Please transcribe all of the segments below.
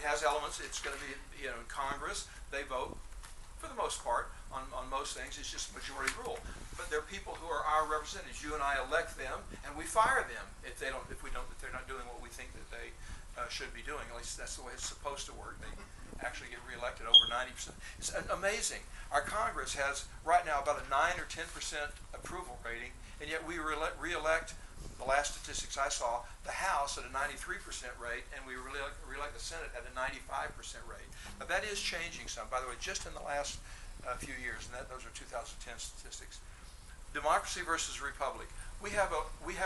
has elements. It's going to be, in Congress, they vote for the most part on most things. It's just majority rule. But there are people who are our representatives. You and I elect them, and we fire them if they're not doing what we think that they should be doing. At least that's the way it's supposed to work. They actually get reelected over 90%. It's amazing. Our Congress has right now about a 9 or 10% approval rating, and yet we reelect, the last statistics I saw, the House at a 93% rate, and we reelect the Senate at a 95% rate. Now that is changing some, by the way, just in the last few years, and those are 2010 statistics. Democracy versus republic. We have a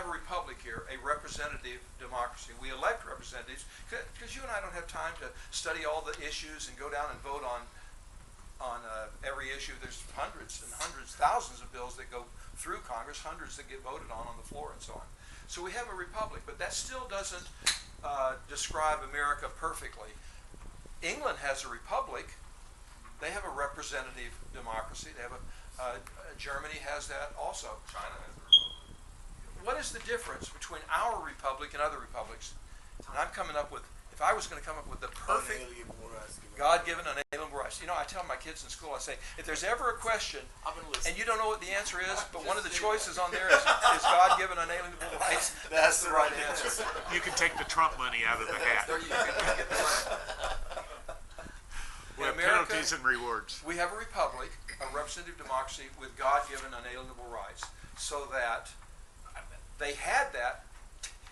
republic here, a representative democracy. We elect representatives because you and I don't have time to study all the issues and go down and vote on every issue. There's hundreds and hundreds, thousands of bills that go through Congress, hundreds that get voted on the floor, and so on. So we have a republic, but that still doesn't describe America perfectly. England has a republic. They have a representative democracy. They have Germany has that also. China has a republic. What is the difference between our republic and other republics? And I'm coming up with, if I was going to come up with the perfect God-given unalienable rights. I tell my kids in school, I say, if there's ever a question, and you don't know what the answer is, but one of the choices on there is God-given unalienable rights, that's the right answer. You can take the Trump money out of the hat. In America, penalties and rewards. We have a republic, a representative democracy with God-given unalienable rights, so that they had that.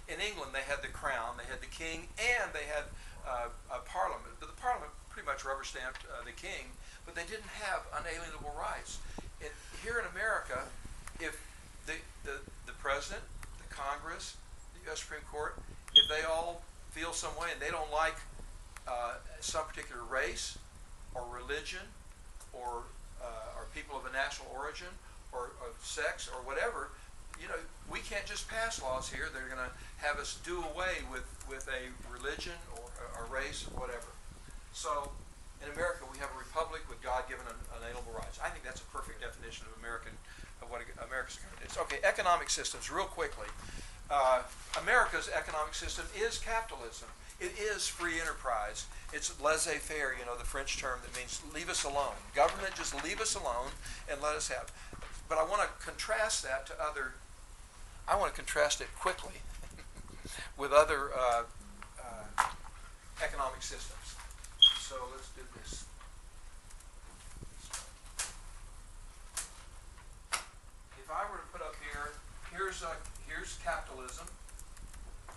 In England, they had the crown, they had the king, and they had a parliament. But the parliament pretty much rubber-stamped the king, but they didn't have unalienable rights. Here in America, if the president, the Congress, the U.S. Supreme Court, if they all feel some way and they don't like some particular race or religion or people of a national origin or of sex or whatever, we can't just pass laws here. They're going to have us do away with a religion or a race or whatever. So in America, we have a republic with God-given unalienable rights. I think that's a perfect definition of what America's government is. Okay, economic systems, real quickly. America's economic system is capitalism. It is free enterprise. It's laissez-faire, the French term that means leave us alone. Government, just leave us alone and let us have. But I want to contrast that to I want to contrast it quickly with other economic systems. So let's do this. If I were to put up here, here's capitalism.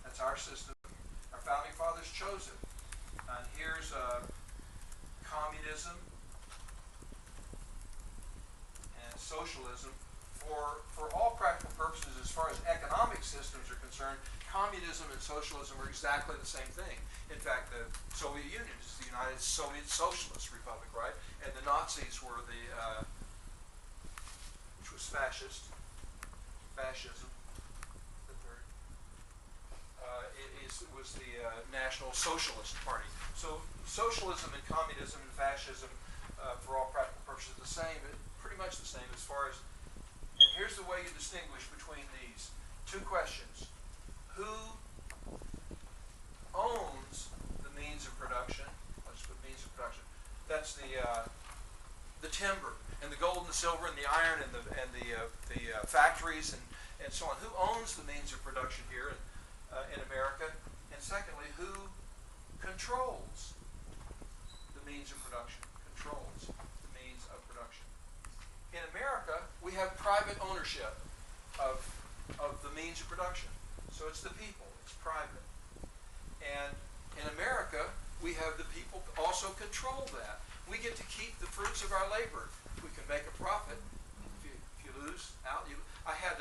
That's our system. Our founding fathers chose it. And here's communism and socialism. For all practical purposes, as far as economic systems are concerned, communism and socialism are exactly the same thing. In fact, the Soviet Union is the United Soviet Socialist Republic, right? And the Nazis were which was fascism. It was the National Socialist Party. So socialism and communism and fascism, for all practical purposes, are the same, pretty much the same as far as. And here's the way you distinguish between these two questions. Who owns the means of production? I'll just put means of production. That's the timber and the gold and the silver and the iron and the factories and so on. Who owns the means of production here in America? And secondly, who controls the means of production? Controls the means of production. In America, we have private ownership of the means of production. So it's the people, it's private. And in America, we have the people also control that. We get to keep the fruits of our labor. We can make a profit. If you lose out, I had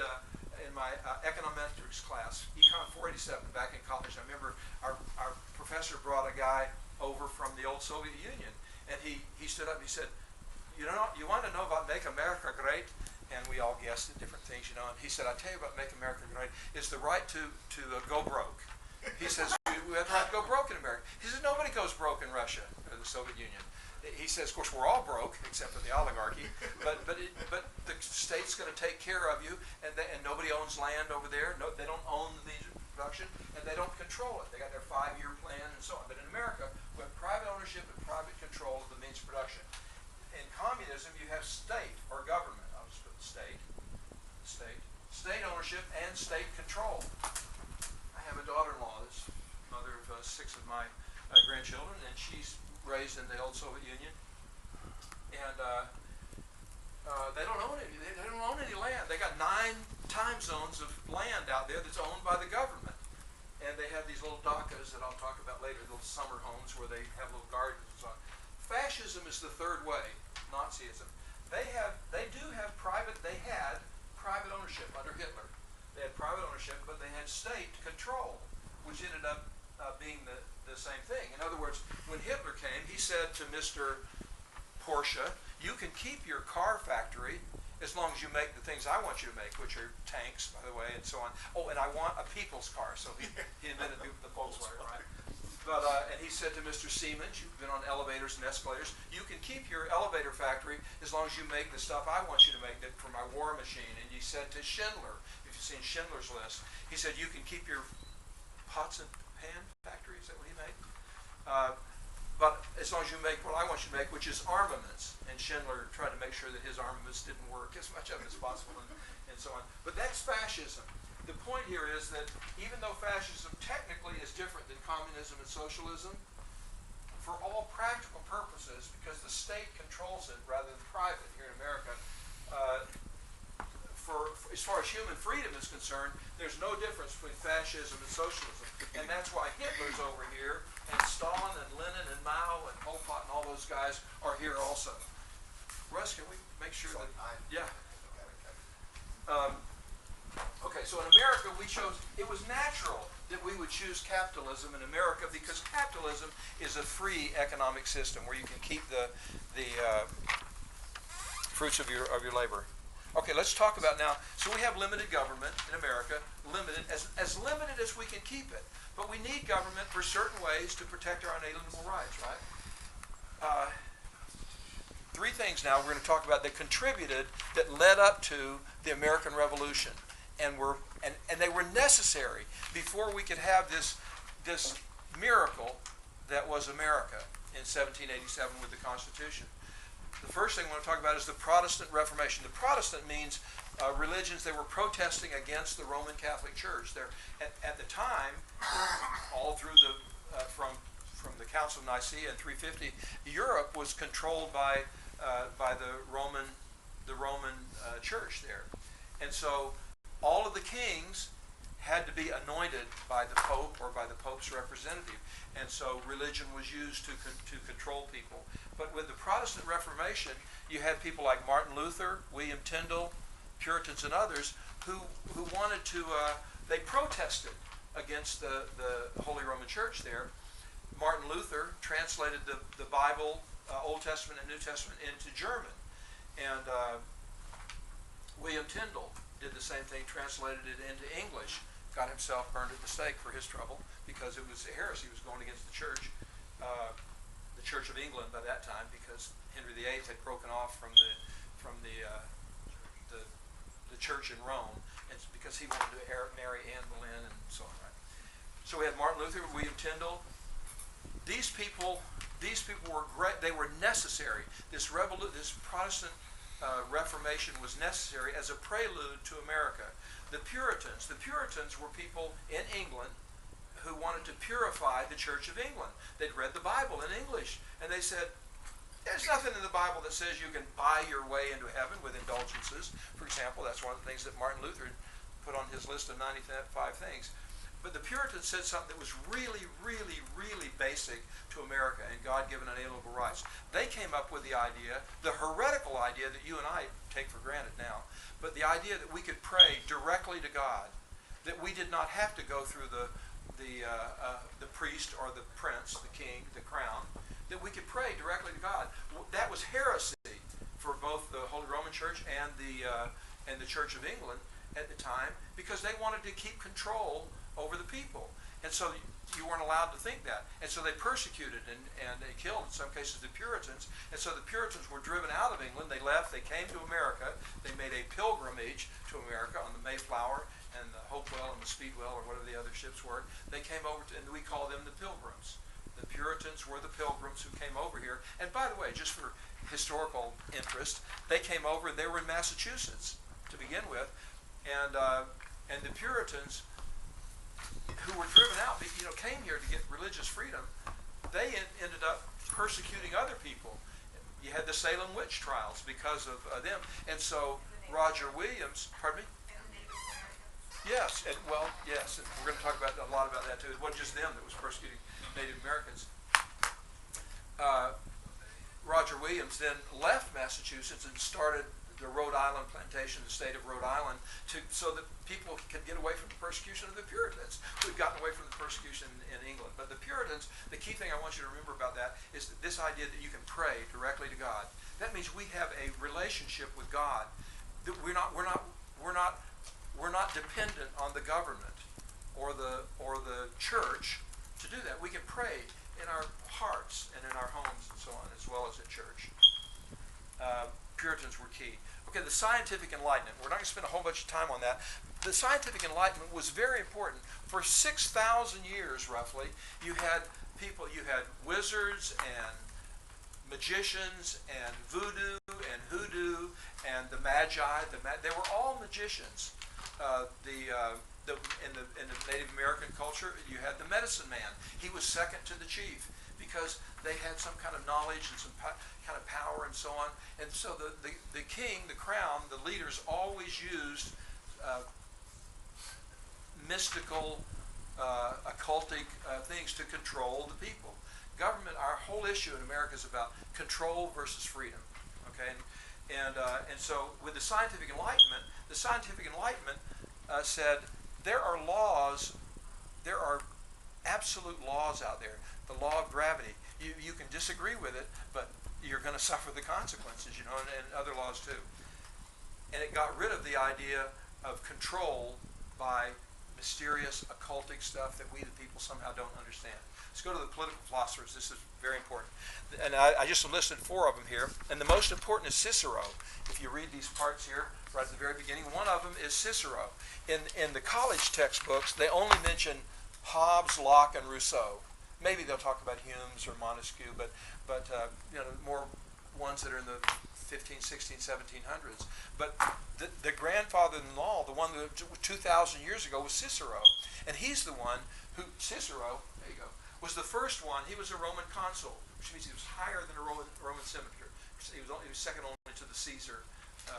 in my econometrics class, Econ 487 back in college, I remember our professor brought a guy over from the old Soviet Union, and he stood up and he said, you want to know about Make America Great? And we all guessed at different things, and he said, I'll tell you about Make America Great. It's the right to go broke. He says, we have the right to go broke in America. He says, nobody goes broke in Russia or the Soviet Union. He says, of course, we're all broke, except for the oligarchy, but the state's going to take care of you, and nobody owns land over there. No, they don't own the means of production, and they don't control it. They got their 5-year plan and so on. But in America, we have ownership and private control of the means of production. In communism, you have state or government. I'll just put state ownership and state control. I have a daughter-in-law that's mother of 6 of my grandchildren, and she's raised in the old Soviet Union, and they don't own any. They don't own any land. They got 9 time zones of land out there that's owned by the government, and they have these little dakas that I'll talk about later, little summer homes where they have little gardens and so on. Fascism is the third way. Nazism. They had private ownership under Hitler. They had private ownership, but they had state control, which ended up being the same thing. In other words, when Hitler came, he said to Mr. Porsche, you can keep your car factory as long as you make the things I want you to make, which are tanks, by the way, and so on. Oh, and I want a people's car, so he invented the Volkswagen, right? But, and he said to Mr. Siemens, you've been on elevators and escalators, you can keep your elevator factory as long as you make the stuff I want you to make for my war machine. And he said to Schindler, if you've seen Schindler's List, he said you can keep your pots and pan factory, is that what he made? But as long as you make what I want you to make, which is armaments. And Schindler tried to make sure that his armaments didn't work as much of it as possible and so on. But that's fascism. The point here is that even though fascism technically is different than communism and socialism, for all practical purposes, because the state controls it rather than private here in America, as far as human freedom is concerned, there's no difference between fascism and socialism. And that's why Hitler's over here, and Stalin and Lenin and Mao and Pol Pot and all those guys are here also. Russ, can we make sure that... Yeah. Okay, so in America we chose, it was natural that we would choose capitalism in America because capitalism is a free economic system where you can keep the fruits of your labor. Okay, let's talk about now, so we have limited government in America, limited, as limited as we can keep it. But we need government for certain ways to protect our unalienable rights, right? 3 things now we're going to talk about that contributed, that led up to the American Revolution. And they were necessary before we could have this miracle that was America in 1787 with the Constitution. The first thing I want to talk about is the Protestant Reformation. The Protestant means religions that were protesting against the Roman Catholic Church. At the time, all through from the Council of Nicaea in 350, Europe was controlled by the Roman Church there, and so all of the kings had to be anointed by the Pope or by the Pope's representative. And so religion was used to control people. But with the Protestant Reformation, you had people like Martin Luther, William Tyndale, Puritans and others who wanted to, they protested against the Holy Roman Church there. Martin Luther translated the Bible, Old Testament and New Testament, into German. And William Tyndale did the same thing, translated it into English, got himself burned at the stake for his trouble because it was a heresy. He was going against the Church of England by that time, because Henry VIII had broken off from the Church in Rome, and because he wanted to marry Anne Boleyn and so on. Right? So we had Martin Luther, William Tyndale. These people were great. They were necessary. This Protestant Reformation was necessary as a prelude to America. The Puritans were people in England who wanted to purify the Church of England. They'd read the Bible in English, and they said, there's nothing in the Bible that says you can buy your way into heaven with indulgences. For example, that's one of the things that Martin Luther put on his list of 95 things. But the Puritans said something that was really, really, really basic to America and God-given unalienable rights. They came up with the idea, the heretical idea that you and I take for granted now, but the idea that we could pray directly to God, that we did not have to go through the priest or the prince, the king, the crown, that we could pray directly to God. That was heresy for both the Holy Roman Church and the Church of England at the time, because they wanted to keep control over the people. And so you weren't allowed to think that. And so they persecuted and they killed, in some cases, the Puritans. And so the Puritans were driven out of England. They left. They came to America. They made a pilgrimage to America on the Mayflower and the Hopewell and the Speedwell, or whatever the other ships were. They came over and we call them the Pilgrims. The Puritans Puritans were the Pilgrims who came over here. And by the way, just for historical interest, they came over and they were in Massachusetts to begin with, and the Puritans, who were driven out, came here to get religious freedom. They ended up persecuting other people. You had the Salem witch trials because of them, and so Roger Williams, pardon me. Yes, and yes, and we're going to talk a lot about that too. It wasn't just them that was persecuting Native Americans. Roger Williams then left Massachusetts and started the Rhode Island plantation, the state of Rhode Island, so that people could get away from the persecution of the Puritans, who had gotten away from the persecution in England. But the Puritans, the key thing I want you to remember about that is this idea that you can pray directly to God. That means we have a relationship with God. That we're not dependent on the government or the church to do that. We can pray in our hearts and in our homes and so on, as well as at church. Puritans were key. Okay, the scientific enlightenment. We're not going to spend a whole bunch of time on that. The scientific enlightenment was very important. For 6,000 years, roughly, you had wizards and magicians and voodoo and hoodoo and the magi. They were all magicians. In the Native American culture, you had the medicine man. He was second to the chief because they had some kind of knowledge and some kind of power and so on. And so the king, the crown, the leaders always used mystical, occultic things to control the people. Government, our whole issue in America is about control versus freedom. Okay, and so with the scientific enlightenment said there are laws, there are absolute laws out there. The law of gravity. You can disagree with it, but you're going to suffer the consequences, and other laws too. And it got rid of the idea of control by mysterious occultic stuff that we the people somehow don't understand. Let's go to the political philosophers. This is very important. And I just listed 4 of them here. And the most important is Cicero. If you read these parts here, right at the very beginning, one of them is Cicero. In the college textbooks, they only mention Hobbes, Locke, and Rousseau. Maybe they'll talk about Hume's or Montesquieu, but more ones that are in the 15, 16, 1700s. But the grandfather-in-law, the one that 2,000 years ago, was Cicero. And he's the one who, Cicero, there you go, was the first one. He was a Roman consul, which means he was higher than a Roman senator. He was second only to the Caesar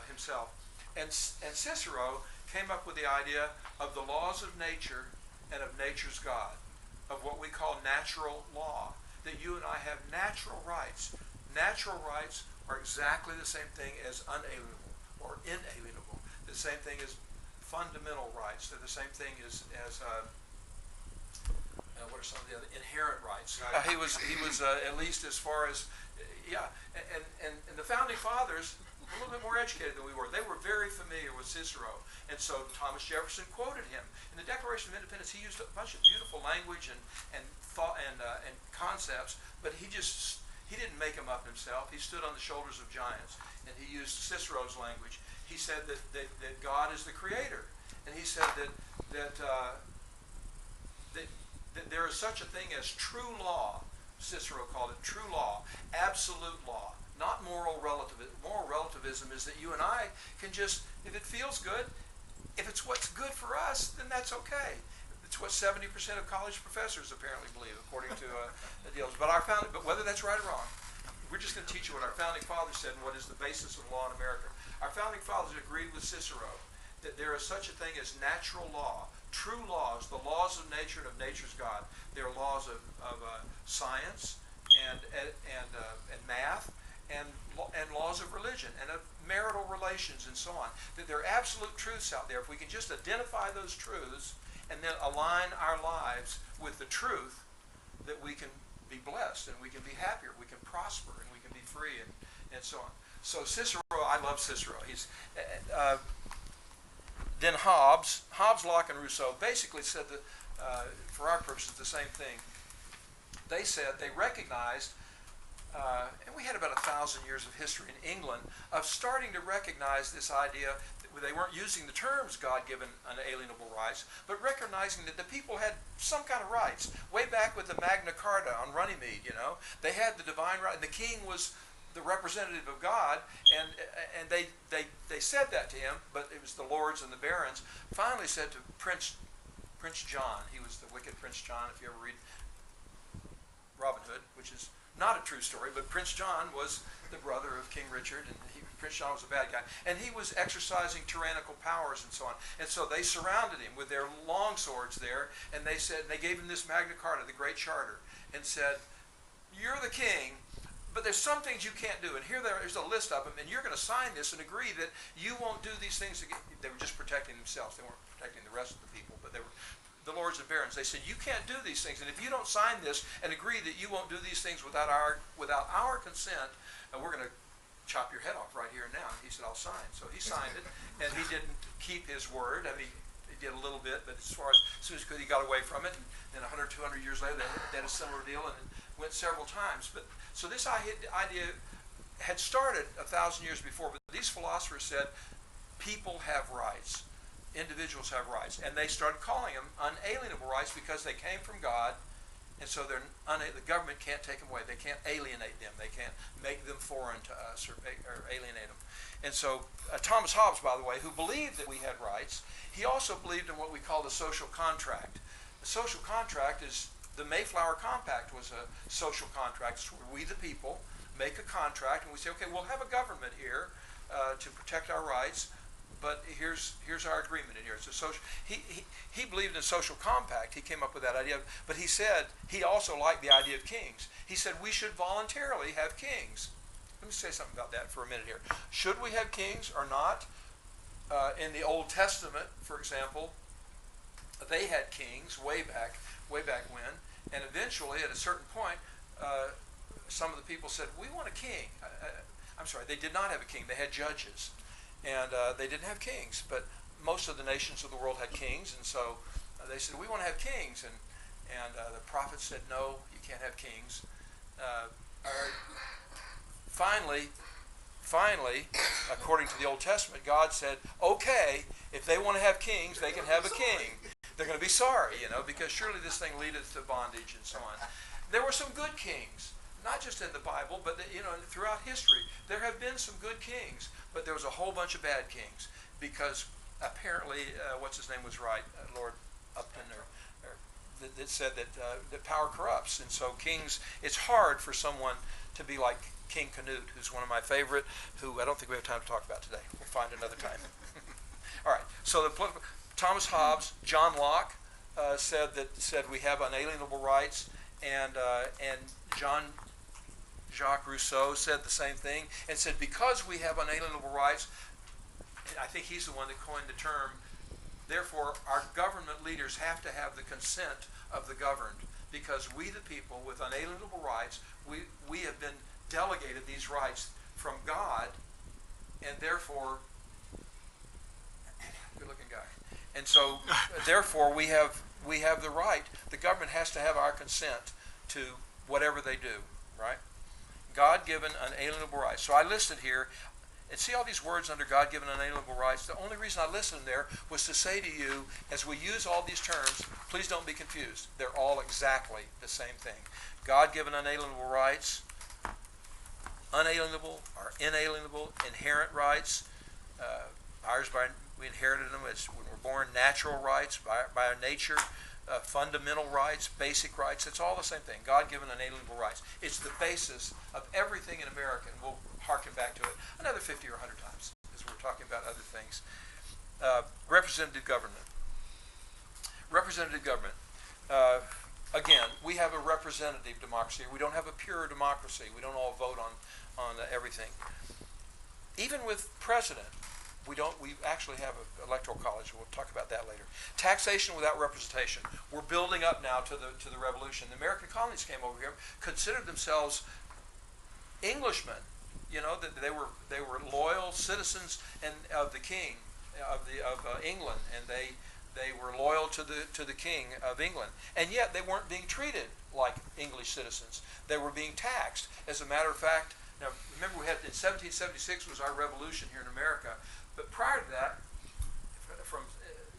himself. And Cicero came up with the idea of the laws of nature and of nature's God, of what we call natural law, that you and I have natural rights. Natural rights are exactly the same thing as unalienable or inalienable. The same thing as fundamental rights. They're the same thing as what are some of the other inherent rights? He was at least as far as and the founding fathers, a little bit more educated than we were. They were very familiar with Cicero, and so Thomas Jefferson quoted him in the Declaration of Independence. He used a bunch of beautiful language and thought and concepts, but he didn't make them up himself. He stood on the shoulders of giants, and he used Cicero's language. He said that God is the creator, and he said that there is such a thing as true law. Cicero called it true law, absolute law, not moral relativism. Moral relativism is that you and I can just, if it feels good, if it's what's good for us, then that's okay. It's what 70% of college professors apparently believe, according to the deals. But whether that's right or wrong, we're just going to teach you what our founding fathers said and what is the basis of law in America. Our founding fathers agreed with Cicero that there is such a thing as natural law, true laws, the laws of nature and of nature's God. They are laws of science and math and laws of religion and of marital relations and so on. That there are absolute truths out there. If we can just identify those truths and then align our lives with the truth, that we can be blessed and we can be happier, we can prosper, and we can be free and so on. So Cicero, I love Cicero. He's then Hobbes, Locke, and Rousseau basically said that, for our purposes, the same thing. They said they recognized, and we had about 1,000 years of history in England of starting to recognize this idea that they weren't using the terms God-given unalienable rights, but recognizing that the people had some kind of rights. Way back with the Magna Carta on Runnymede, they had the divine right, and the king was the representative of God, and they said that to him, but it was the lords and the barons finally said to Prince John. He was the wicked Prince John, if you ever read Robin Hood, which is not a true story, but Prince John was the brother of King Richard, and Prince John was a bad guy, and he was exercising tyrannical powers and so on. And so they surrounded him with their long swords there, and they gave him this Magna Carta, the Great Charter, and said, "You're the king, but there's some things you can't do, and there's a list of them, and you're going to sign this and agree that you won't do these things again." They were just protecting themselves; they weren't protecting the rest of the people, but they were the lords and barons. They said, "You can't do these things, and if you don't sign this and agree that you won't do these things without our consent, we're going to chop your head off right here and now." And he said, "I'll sign." So he signed it, and he didn't keep his word. I mean, he did a little bit, but as soon as he could, he got away from it. And then 100, 200 years later, they had a similar deal, and it went several times. But so this idea had started 1,000 years before, but these philosophers said people have rights. Individuals have rights, and they started calling them unalienable rights because they came from God, and so the government can't take them away. They can't alienate them. They can't make them foreign to us or alienate them. And so Thomas Hobbes, by the way, who believed that we had rights, he also believed in what we call the social contract. The social contract is the Mayflower Compact was a social contract. It's where we, the people, make a contract, and we say, okay, we'll have a government here to protect our rights. But here's our agreement in here. It's a social. He believed in social compact. He came up with that idea. But he said he also liked the idea of kings. He said we should voluntarily have kings. Let me say something about that for a minute here. Should we have kings or not? In the Old Testament, for example, they had kings way back when, and eventually, at a certain point, some of the people said, "We want a king." I'm sorry, they did not have a king. They had judges. And they didn't have kings, but most of the nations of the world had kings, and so they said, "We want to have kings," and the prophet said, "No, you can't have kings." Finally, according to the Old Testament, God said, "Okay, if they want to have kings, they can have a king. They're going to be sorry, because surely this thing leadeth to bondage," and so on. There were some good kings, not just in the Bible, but throughout history. There have been some good kings, but there was a whole bunch of bad kings because apparently, what's his name was right, Lord Upton, that said that power corrupts, and so kings. It's hard for someone to be like King Canute, who's one of my favorite, who I don't think we have time to talk about today. We'll find another time. All right. So Thomas Hobbes, John Locke said we have unalienable rights, and Jacques Rousseau said the same thing and said because we have unalienable rights, I think he's the one that coined the term, therefore our government leaders have to have the consent of the governed, because we the people with unalienable rights, we have been delegated these rights from God, and therefore, good looking guy, and so therefore we have the right, the government has to have our consent to whatever they do, right? God-given unalienable rights. So I listed here, and see all these words under God-given unalienable rights? The only reason I listed them there was to say to you, as we use all these terms, please don't be confused. They're all exactly the same thing. God-given unalienable rights, unalienable or inalienable, inherent rights. Ours, we inherited them as when we're born, natural rights by our nature. Fundamental rights, basic rights, it's all the same thing. God-given unalienable rights. It's the basis of everything in America, and we'll harken back to it another 50 or 100 times as we're talking about other things. Representative government. Representative government. Again, we have a representative democracy. We don't have a pure democracy. We don't all vote on everything. Even with president, we actually have an electoral college. We'll talk about that later. Taxation without representation. We're building up now to the revolution. The American colonies came over here, considered themselves Englishmen. That they were loyal citizens of the king of England, and they were loyal to the king of England, and yet they weren't being treated like English citizens. They were being taxed. As a matter of fact, now remember we had in 1776 was our revolution here in America. But prior to that, from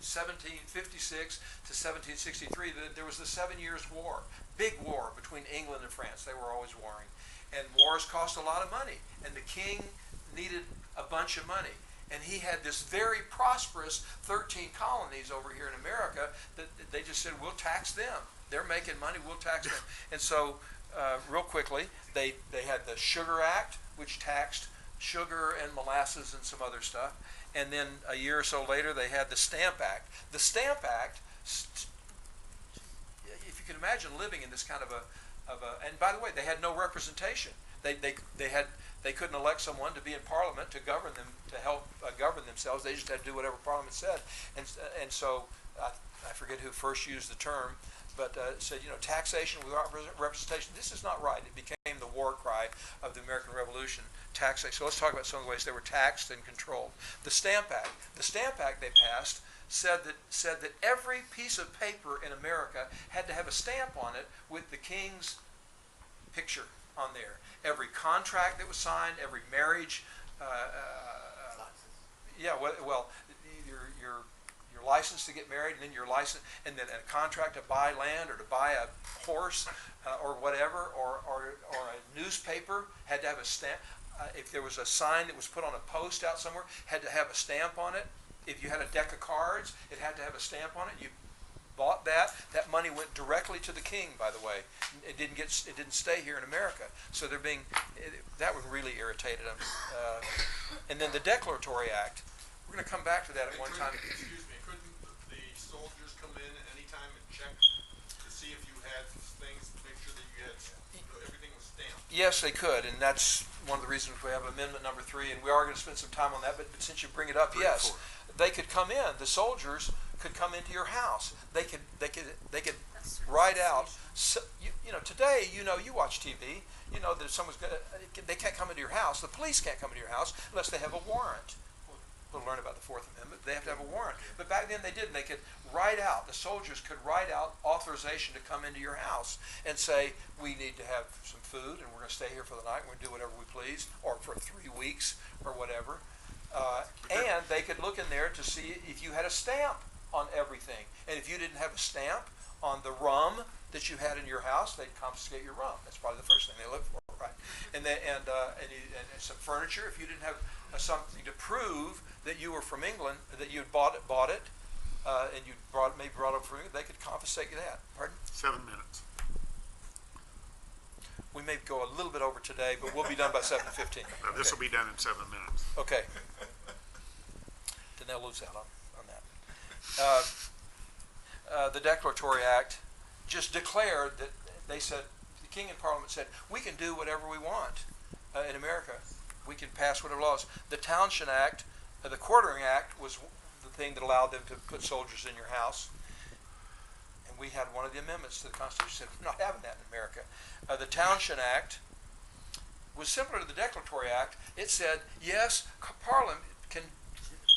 1756 to 1763, there was the 7 Years' War, big war between England and France. They were always warring. And wars cost a lot of money. And the king needed a bunch of money. And he had this very prosperous 13 colonies over here in America that they just said, we'll tax them. They're making money, we'll tax them. And so, real quickly, they had the Sugar Act, which taxed sugar and molasses and some other stuff. And then a year or so later, they had the Stamp Act. The Stamp Act, if you can imagine living in this kind of a and by the way, they had no representation. They couldn't elect someone to be in Parliament to govern them, to help govern themselves. They just had to do whatever Parliament said. And so I forget who first used the term, but said, taxation without representation. This is not right. It became the war cry of the American Revolution. Taxation. So let's talk about some of the ways they were taxed and controlled. The Stamp Act. The Stamp Act they passed said that every piece of paper in America had to have a stamp on it with the king's picture on there. Every contract that was signed, every marriage, your license to get married, and then your license, and then a contract to buy land or to buy a horse or whatever, or a newspaper had to have a stamp. If there was a sign that was put on a post out somewhere, had to have a stamp on it. If you had a deck of cards, it had to have a stamp on it. You bought that. That money went directly to the king, by the way. It didn't stay here in America. So that one really irritated them. And then the Declaratory Act. We're going to come back to that at one time. Excuse me, couldn't the soldiers come in at any time and check to see if you had things, make sure that you had everything was stamped? Yes, they could, and that's one of the reasons we have Amendment number 3, and we are going to spend some time on that, but since you bring it up, yes. They could come in. The soldiers could come into your house. They could write out. So, today, you watch TV. That someone's they can't come into your house. The police can't come into your house unless they have a warrant. We'll learn about the Fourth Amendment. They have to have a warrant. But back then they didn't. They could write out. The soldiers could write out authorization to come into your house and say, we need to have some food, and we're going to stay here for the night. We're going to do whatever we please, or for 3 weeks, or whatever. And they could look in there to see if you had a stamp on everything. And if you didn't have a stamp on the rum that you had in your house, they'd confiscate your rum. That's probably the first thing they look for, right? And some furniture. If you didn't have something to prove that you were from England, that you had bought it, and you maybe brought it from England, they could confiscate you that. Pardon? 7 minutes. We may go a little bit over today, but we'll be done by 7:15. Now, this will be done in 7 minutes. Okay. Then they'll lose out on that. The Declaratory Act just declared that they said, the King and Parliament said, we can do whatever we want in America. We can pass whatever laws. The Townshend Act, the Quartering Act was the thing that allowed them to put soldiers in your house. And we had one of the amendments to the Constitution said, we're not having that in America. The Townshend Act was similar to the Declaratory Act. It said, yes, Parliament can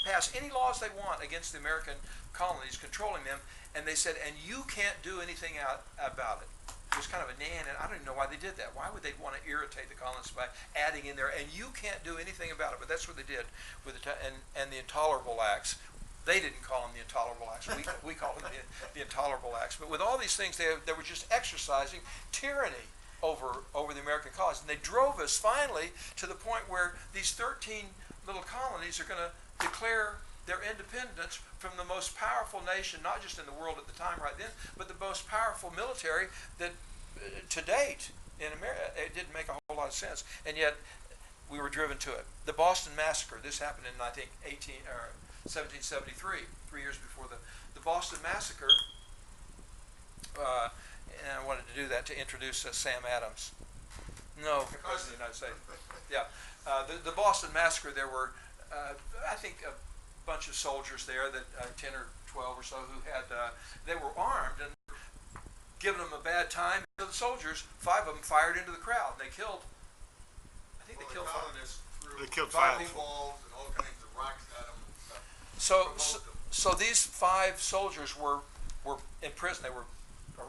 pass any laws they want against the American colonies, controlling them, and they said, and you can't do anything about it. It was kind of a nan, and I don't even know why they did that. Why would they want to irritate the colonists by adding in there, and you can't do anything about it? But that's what they did with and the Intolerable Acts. They didn't call them the Intolerable Acts. We call them the Intolerable Acts. But with all these things, they were just exercising tyranny over the American colonies. And they drove us finally to the point where these 13 little colonies are going to declare their independence from the most powerful nation, not just in the world at the time right then, but the most powerful military that to date in America. It didn't make a whole lot of sense. And yet we were driven to it. The Boston Massacre, this happened in, I think, 1773, 3 years before the Boston Massacre. And I wanted to do that to introduce Sam Adams. No, President of the United States. Yeah. The Boston Massacre, there were, I think, a bunch of soldiers there, that 10 or 12 or so, who had, they were armed and giving them a bad time. The soldiers, 5 of them fired into the crowd, and they killed, I think they killed 5. They killed 5 people. Balls and all kinds of rocks at them and stuff. So these 5 soldiers were in prison. They were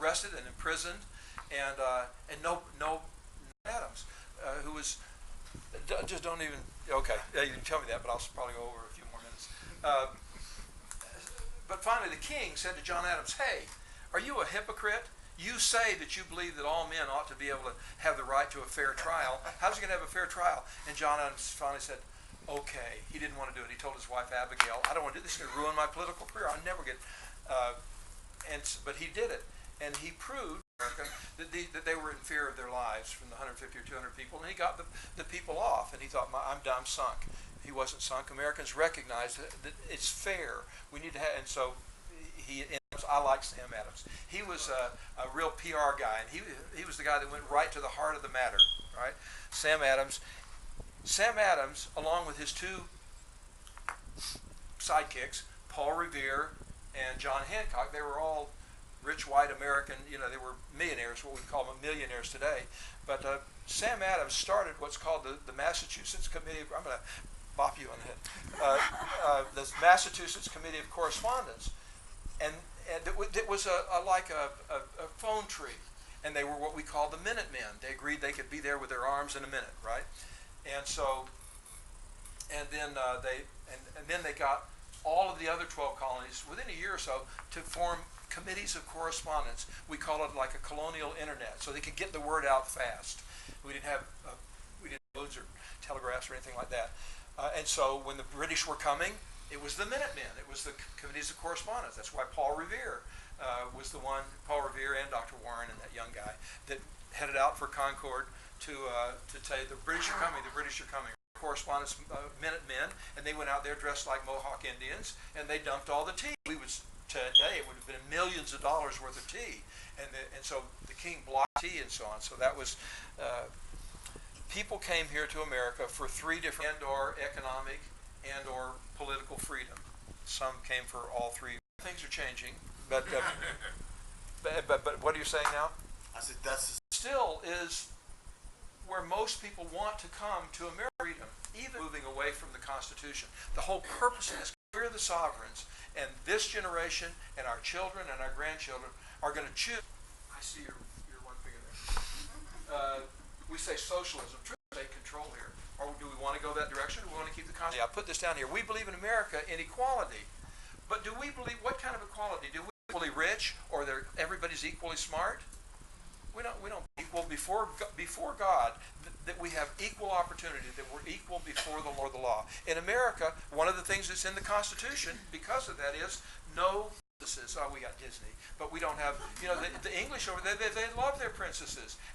arrested and imprisoned, and no Adams, who was just don't even, okay, you can tell me that, but I'll probably go over a few more But finally the king said to John Adams, "Hey, are you a hypocrite? You say that you believe that all men ought to be able to have the right to a fair trial. How's he going to have a fair trial?" And John Adams finally said, "Okay." He didn't want to do it. He told his wife Abigail, "I don't want to do this. It's going to ruin my political career. I'll never get." But he did it, and he proved that they were in fear of their lives from the 150 or 200 people, and he got the people off. And he thought, I'm sunk." He wasn't sunk. Americans recognized that it's fair. We need to have, and so I like Sam Adams. He was a real PR guy, and he was the guy that went right to the heart of the matter. Right, Sam Adams. Sam Adams, along with his two sidekicks, Paul Revere and John Hancock, they were all rich white American. They were millionaires, what we call them millionaires today. But Sam Adams started what's called the Massachusetts Committee. I'm going to bop you on the head. The Massachusetts Committee of Correspondence, and it was like a phone tree, and they were what we call the Minutemen. They agreed they could be there with their arms in a minute, right? And so, and then they got all of the other 12 colonies within a year or so to form committees of correspondence. We call it like a colonial internet, so they could get the word out fast. We didn't have roads or telegraphs or anything like that. And so when the British were coming, it was the Minutemen. It was the committees of correspondence. That's why Paul Revere was the one, Paul Revere and Dr. Warren and that young guy, that headed out for Concord to tell you the British are coming, the British are coming. Correspondence Minutemen, and they went out there dressed like Mohawk Indians, and they dumped all the tea. Today it would have been millions of dollars worth of tea, and so the king blocked tea and so on. So that was, people came here to America for three different and/or economic and/or political freedom. Some came for all three. Things are changing, but what are you saying now? I said that's Still is where most people want to come to America. Freedom, even moving away from the Constitution. The whole purpose of this, we're the sovereigns, and this generation and our children and our grandchildren are going to choose. I see your one finger there. We say socialism, state control here. Or do we want to go that direction? Or do we want to keep the Constitution? I put this down here. We believe in America in equality, but do we believe, what kind of equality? Do we equally rich, or everybody's equally smart? We don't equal before God, that we have equal opportunity, that we're equal before the law. In America, one of the things that's in the Constitution, because of that, is no princesses. Oh, we got Disney, but we don't have, the English over there, they love their princesses. And